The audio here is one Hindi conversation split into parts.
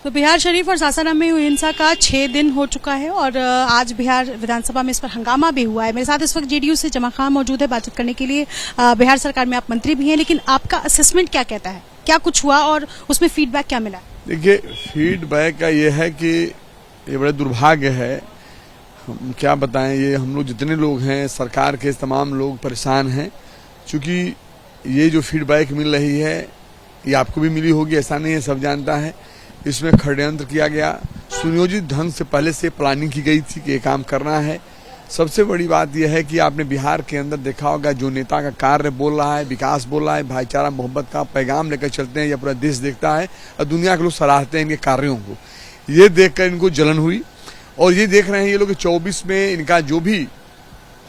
तो बिहार शरीफ और सासाराम में हुई हिंसा का 6 दिन हो चुका है और आज बिहार विधानसभा में इस पर हंगामा भी हुआ है। मेरे साथ इस वक्त जेडीयू से जमा खान मौजूद है बातचीत करने के लिए। बिहार सरकार में आप मंत्री भी हैं, लेकिन आपका असेसमेंट क्या कहता है, क्या कुछ हुआ और उसमें फीडबैक क्या मिला? देखिए, फीडबैक का ये है कि ये बड़े दुर्भाग्य है, हम क्या बताएं, ये हम लोग जितने लोग हैं सरकार के तमाम लोग परेशान हैं, क्योंकि ये जो फीडबैक मिल रही है ये आपको भी मिली होगी, ऐसा नहीं है, सब जानता है। इसमें षड्यंत्र किया गया, सुनियोजित ढंग से पहले से प्लानिंग की गई थी कि ये काम करना है। सबसे बड़ी बात यह है कि आपने बिहार के अंदर देखा होगा, जो नेता का कार्य बोल रहा है, विकास बोल रहा है, भाईचारा मोहब्बत का पैगाम लेकर चलते हैं, या पूरा देश देखता है और दुनिया के लोग सराहते हैं इनके कार्यों को। ये देखकर इनको जलन हुई और ये देख रहे हैं ये लोग 24 में इनका जो भी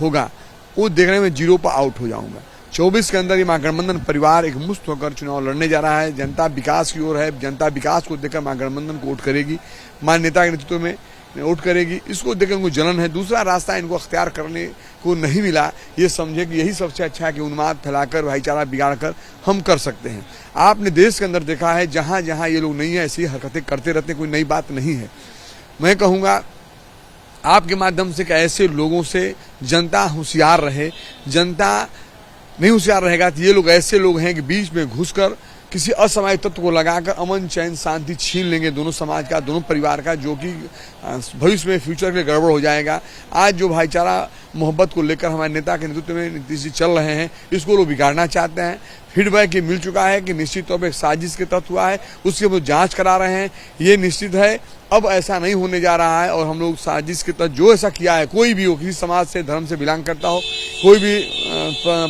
होगा वो देखने में 0 पर आउट हो जाऊंगा। 24 के अंदर ये महागठबंधन परिवार एक मुस्त होकर चुनाव लड़ने जा रहा है। जनता विकास की ओर है, जनता विकास को देखकर महागठबंधन को वोट करेगी, मान नेता के नेतृत्व में वोट करेगी। इसको देखकर उनको जलन है। दूसरा रास्ता इनको अख्तियार करने को नहीं मिला, ये समझे कि यही सबसे अच्छा है कि उन्माद फैलाकर भाईचारा बिगाड़कर हम कर सकते हैं। आपने देश के अंदर देखा है, जहां जहां ये लोग नहीं है ऐसी हरकतें करते रहते हैं, कोई नई बात नहीं है। मैं कहूँगा आपके माध्यम से कि ऐसे लोगों से जनता होशियार रहे। जनता नहीं होशियार रहेगा तो ये लोग ऐसे लोग हैं कि बीच में घुसकर किसी असामाजिक तत्व को लगाकर अमन चैन शांति छीन लेंगे दोनों समाज का, दोनों परिवार का, जो कि भविष्य में फ्यूचर के लिए गड़बड़ हो जाएगा। आज जो भाईचारा मोहब्बत को लेकर हमारे नेता के नेतृत्व में नीतीश जी चल रहे हैं, इसको लोग बिगाड़ना चाहते हैं। फीडबैक ये मिल चुका है कि निश्चित तौर पर एक साजिश के तत्व हुआ है, उसकी हम जांच करा रहे हैं। ये निश्चित है अब ऐसा नहीं होने जा रहा है और हम लोग साजिश के तहत जो ऐसा किया है, कोई भी हो, किसी समाज से धर्म से बिलोंग करता हो, कोई भी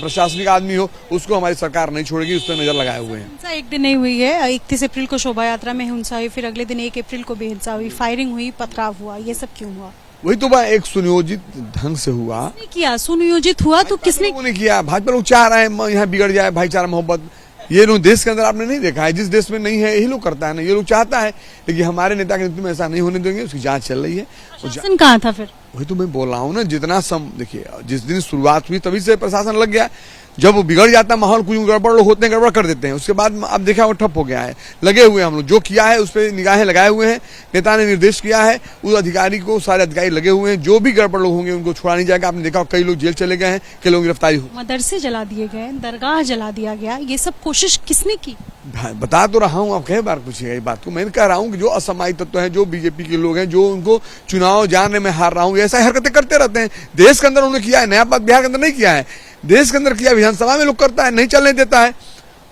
प्रशासनिक आदमी हो, उसको हमारी सरकार नहीं छोड़ेगी, उस पर नजर लगाए हुए हैं। हिंसा एक दिन नहीं हुई है, 31 अप्रैल को शोभा यात्रा में हिंसा हुई, फिर अगले दिन 1 अप्रैल को भी हिंसा हुई, फायरिंग हुई, पथराव हुआ, ये सब क्यों हुआ? वही तो बात, एक सुनियोजित ढंग से हुआ। किसने किया? सुनियोजित हुआ तो किसने किया? भाजपा लोग चाह रहे हैं यहाँ बिगड़ जाए भाईचारा मोहब्बत। ये लोग देश के अंदर आपने नहीं देखा है, जिस देश में नहीं है यही लोग करता है ना, ये लोग चाहता है, लेकिन हमारे नेता के नेतृत्व में ऐसा नहीं होने देंगे। उसकी जांच चल रही है। प्रशासन कहाँ था फिर? वही तो मैं बोल रहा हूँ ना, जितना देखिए जिस दिन शुरुआत हुई तभी से प्रशासन लग गया। जब वो बिगड़ जाता माहौल, कुछ गड़बड़ लोग होते हैं, गड़बड़ कर देते हैं, उसके बाद अब देखा वो ठप हो गया है। लगे हुए हम लोग, जो किया है उस पर निगाहें लगाए हुए हैं। नेता ने निर्देश किया है, उस अधिकारी को, सारे अधिकारी लगे हुए हैं। जो भी गड़बड़ लोग होंगे उनको छोड़ा नहीं जाएगा। आपने देखा कई लोग जेल चले गए हैं, कई लोग गिरफ्तारी हुई, मदरसे जला दिए गए, दरगाह जला दिया गया। ये सब कोशिश किसने की? बता तो रहा हूँ, आप कई बार पूछिएगा ये बात को। मैं कह रहा हूँ कि जो असामाजिक तत्व हैं, जो बीजेपी के लोग हैं, जो उनको चुनाव जानने में हार रहा हूँ, ऐसा हरकतें करते रहते हैं। देश के अंदर उन्होंने किया है, नया बात बिहार के अंदर नहीं किया है, देश के अंदर किया। विधानसभा में लोग करता है, नहीं चलने देता है।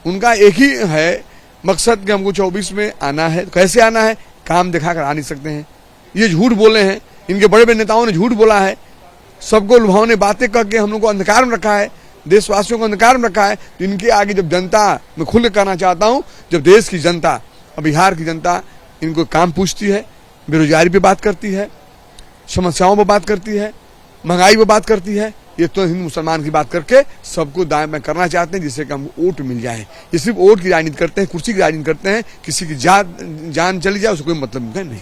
उनका एक ही है मकसद कि हमको 24 में आना है। कैसे आना है? काम दिखाकर आ नहीं सकते हैं। ये झूठ बोले हैं, इनके बड़े बड़े नेताओं ने झूठ बोला है, सबको लुभावने बातें करके हम लोग को अंधकार में रखा है, देशवासियों को अंधकार में रखा है। तो इनके आगे जब जनता, मैं खुल करना चाहता हूँ, जब देश की जनता, बिहार की जनता इनको काम पूछती है, बेरोजगारी पे बात करती है, समस्याओं पर बात करती है, महंगाई पर बात करती है, ये तो हिंदू मुसलमान की बात करके सबको दाएं बाएं करना चाहते हैं, जिससे कि हमको वोट मिल जाए। ये सिर्फ वोट की राजनीति करते हैं, कुर्सी की राजनीति करते हैं। किसी की जान चली जाए उसको कोई मतलब नहीं।